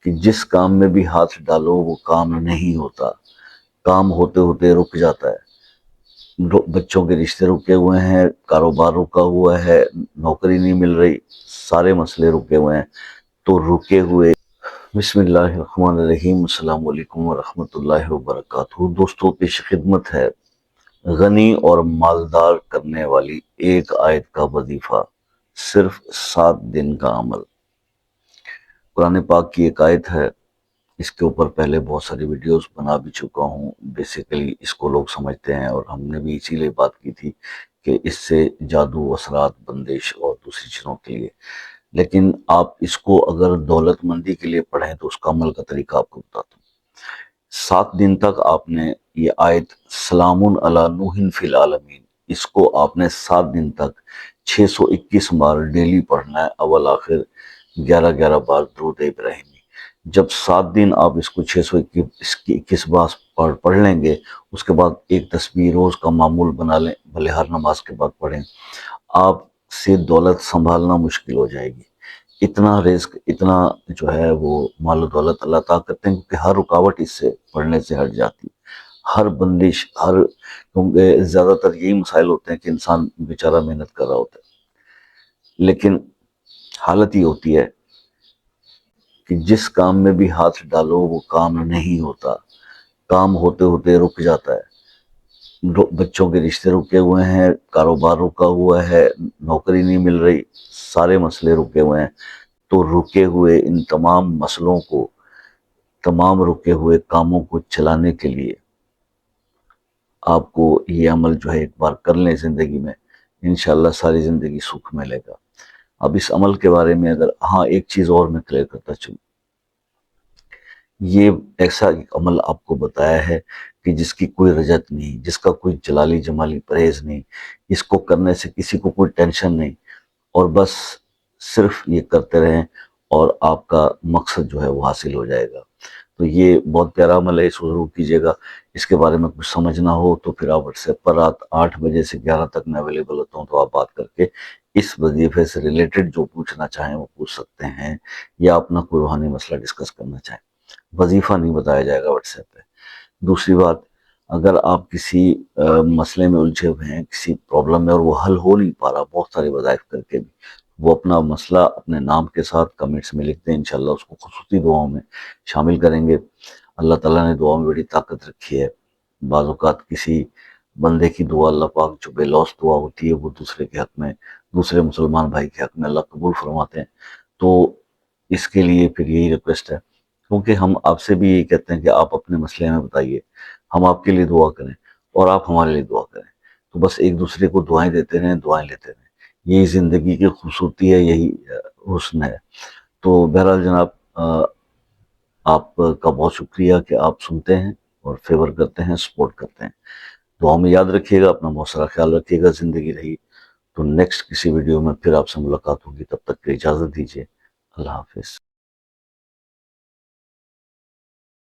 کہ جس کام میں بھی ہاتھ ڈالو وہ کام نہیں ہوتا، کام ہوتے ہوتے رک جاتا ہے۔ بچوں کے رشتے رکے ہوئے ہیں، کاروبار رکا ہوا ہے، نوکری نہیں مل رہی، سارے مسئلے رکے ہوئے ہیں۔ تو رکے ہوئے بسم اللہ الرحمن الرحیم، السلام علیکم ورحمۃ اللہ وبرکاتہ۔ دوستوں، پیش خدمت ہے غنی اور مالدار کرنے والی ایک آیت کا وظیفہ، صرف 7 دن کا عمل۔ قرآن پاک کی ایک آیت ہے، اس کے اوپر پہلے بہت ساری ویڈیوز بنا بھی چکا ہوں۔ بیسیکلی اس کو لوگ سمجھتے ہیں، اور ہم نے بھی اسی لیے بات کی تھی کہ اس سے جادو، اثرات، بندش اور دوسری چیزوں کے لیے۔ لیکن آپ اس کو اگر دولت مندی کے لیے پڑھیں تو اس کا عمل کا طریقہ آپ کو بتاتا ہوں۔ 7 دن تک آپ نے یہ آیت سلام علی نوح فی العالمین، اس کو آپ نے 7 دن تک 621 بار ڈیلی پڑھنا ہے، اول آخر 11 بار درود ابراہیمی۔ جب 7 دن آپ اس کو 621 بار پڑھ لیں گے، اس کے بعد ایک تسبیح روز کا معمول بنا لیں، بھلے ہر نماز کے بعد پڑھیں، آپ سے دولت سنبھالنا مشکل ہو جائے گی۔ اتنا رزق، اتنا جو ہے وہ مال و دولت اللہ تعالیٰ کرتے ہیں، کیونکہ ہر رکاوٹ اس سے پڑھنے سے ہٹ جاتی ہے، ہر بندش، کیونکہ زیادہ تر یہی مسائل ہوتے ہیں کہ انسان بیچارہ محنت کر رہا ہوتا ہے، لیکن حالت یہ ہوتی ہے کہ جس کام میں بھی ہاتھ ڈالو وہ کام نہیں ہوتا، کام ہوتے ہوتے رک جاتا ہے۔ بچوں کے رشتے رکے ہوئے ہیں، کاروبار رکا ہوا ہے، نوکری نہیں مل رہی، سارے مسئلے رکے ہوئے ہیں۔ تو رکے ہوئے ان تمام مسئلوں کو، تمام رکے ہوئے کاموں کو چلانے کے لیے آپ کو یہ عمل جو ہے ایک بار کر لیں زندگی میں، انشاءاللہ ساری زندگی سکھ ملے گا۔ اب اس عمل کے بارے میں اگر ایک چیز اور میں کلیئر کرتا چلوں، یہ ایسا ایک عمل آپ کو بتایا ہے کہ جس کی کوئی رجت نہیں، جس کا کوئی جلالی جمالی پرہیز نہیں، اس کو کرنے سے کسی کو کوئی ٹینشن نہیں، اور بس صرف یہ کرتے رہیں اور آپ کا مقصد جو ہے وہ حاصل ہو جائے گا۔ تو یہ بہت پیارا عمل ہے، اس کو ضرور کیجیے گا۔ اس کے بارے میں کچھ سمجھنا ہو تو پھر آپ واٹس ایپ پر رات 8 بجے سے 11 تک میں اویلیبل ہوتا ہوں، تو آپ بات کر کے اس وظیفے سے ریلیٹڈ جو پوچھنا چاہیں وہ پوچھ سکتے ہیں، یا اپنا کوئی روحانی مسئلہ ڈسکس کرنا چاہیں۔ وظیفہ نہیں بتایا جائے گا واٹس ایپ پہ۔ دوسری بات، اگر آپ کسی مسئلے میں الجھے ہوئے ہیں، کسی پرابلم میں، اور وہ حل ہو نہیں پا رہا بہت سارے وظائف کر کے بھی، وہ اپنا مسئلہ اپنے نام کے ساتھ کمنٹس میں لکھ دیں، انشاءاللہ اس کو خصوصی دعاؤں میں شامل کریں گے۔ اللہ تعالیٰ نے دعاؤں میں بڑی طاقت رکھی ہے۔ بعض اوقات کسی بندے کی دعا اللہ پاک جو بے لوث دعا ہوتی ہے وہ دوسرے کے حق میں، دوسرے مسلمان بھائی کے حق میں اللہ قبول فرماتے ہیں۔ تو اس کے لیے پھر یہی ریکویسٹ ہے، کیونکہ ہم آپ سے بھی یہی کہتے ہیں کہ آپ اپنے مسئلے میں بتائیے، ہم آپ کے لیے دعا کریں اور آپ ہمارے لیے دعا کریں۔ تو بس ایک دوسرے کو دعائیں دیتے رہیں، دعائیں لیتے رہیں، یہی زندگی کی خوبصورتی ہے، یہی حسن ہے۔ تو بہرحال جناب، آپ کا بہت شکریہ کہ آپ سنتے ہیں اور فیور کرتے ہیں، سپورٹ کرتے ہیں۔ دعاؤں میں یاد رکھیے گا، اپنا بہت سارا خیال رکھیے گا۔ زندگی رہی تو نیکسٹ کسی ویڈیو میں پھر آپ سے ملاقات ہوگی، تب تک کے اجازت دیجیے۔ اللہ حافظ۔